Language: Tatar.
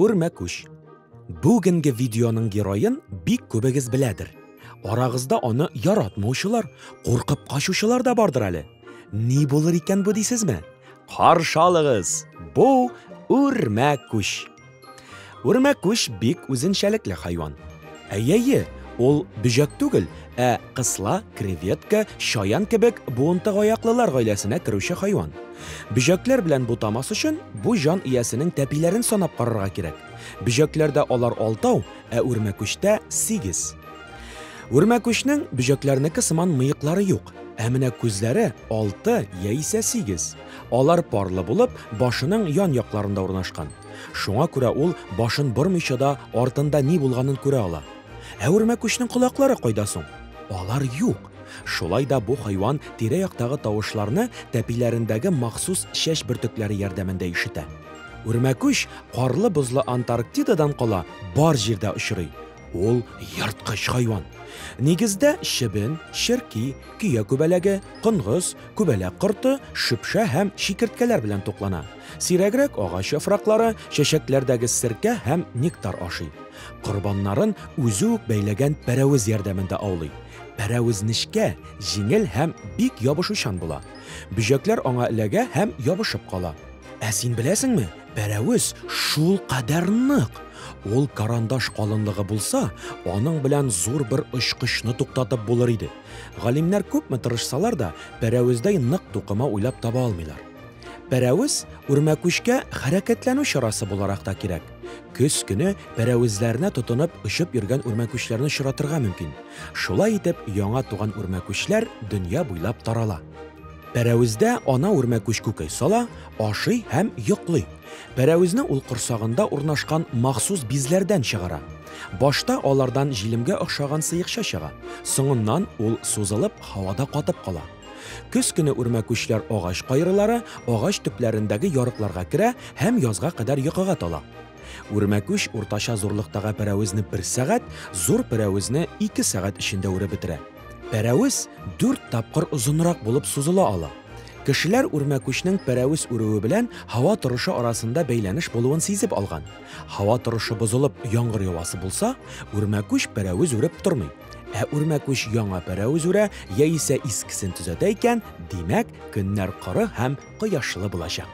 Үрмәкүш. Бүгінгі видеоның героин бик күбегіз біләдір. Арағызда оны яратмаушылар, қорқып қашушылар да бардыр әлі. Не болыр екен бұ дейсізме? Қаршалығыз. Бұл үрмәкүш. Үрмәкүш бик үзенчәлекле хайван. Әйе, ол бүжәк түгел, қысла, креветка, шаян кебек буынтық аяқлылар ғаиләсенә керүче хайван. Бүжәкләр белән бутамас өчен бу жан иясенең тәпиләрен санап карарга кирәк. Бүжәкләрдә алар 6, үрмәкүштә 8. Үрмәкүшнең бүжәкләрнеке сыман мыеклары юк, менә күзләре 6 яисә 8. Алар парлы булып, башының ян якларында урнашкан. Шуңа күрә ул башын бормыйча да артында ни булганын күрә ала. Үрмәкүшнең колаклары кайда соң? Алар юк. Шулай да бу хайван тирә-яктагы тавышларны тәпиләрендәге махсус чәч бөртекләре ярдәмендә ишетә. Үрмәкүш карлы бозлы Антарктидадан кала бар җирдә очрый. Ул ерткыч хайван. Нигездә шебен, ширки, көя күбәләге, кынгыз, күбәләк корты, шөпшә һәм шикерткәләр белән туклана. Сирәгрәк агач яфраклары, чәчәкләрдәге серкә һәм нектар ашый. Корбаннарын үзе үк бәйләгән пәрәвез ярдәмендә аулый. Пәрәвез нечкә, җиңел һәм бик ябышучан була. Бүҗәкләр аңа эләгә һәм ябышып кала. Син беләсеңме? Пәрәвез шул кадәр нык. Ул карандаш калынлыгы булса, аның белән зур бер очкычны туктатып булыр иде. Галимнәр күпме тырышсалар да, пәрәвездәй нык тукыма уйлап таба алмыйлар. Пәрәвез үрмәкүшкә хәрәкәтләнү чарасы буларак та кирәк. Көз көне пәрәвезләренә тотынып очып йөргән үрмәкүшләрне очратырга мөмкин. Шулай итеп, яңа туган үрмәкүшләр дөнья буйлап тарала. Пәрәвездә ана үрмәкүш күкәй сала, ашый һәм йоклый. Пәрәвезне ул корсагында урнашкан махсус бизләрдән чыгара. Башта алардан җилемгә охшаган сыекча чыга. Соңыннан ул сузылып һавада катып кала. Көз көне үрмәкүшләр агач кайрылары, агач төпләрендәге ярыкларга керә һәм язга кадәр йокыга тала. Үрмәкүш уртача зурлыктагы пәрәвезне 1 сәгать, зур пәрәвезне 2 сәгать эчендә үреп бетерә. Пәрәвез 4 тапкыр озынрак булып сузыла ала. Кешеләр үрмәкүшнең пәрәвез үрүе белән һава торышы арасында бәйләнеш булуын сизеп алган. Һава торышы бозылып, яңгыр явасы булса, үрмәкүш пәрәвез үреп тормый. Үрмәкүш яңа пәрәвез үрә яисә искесен төзәтә икән, димәк, көннәр коры һәм кояшлы булачак.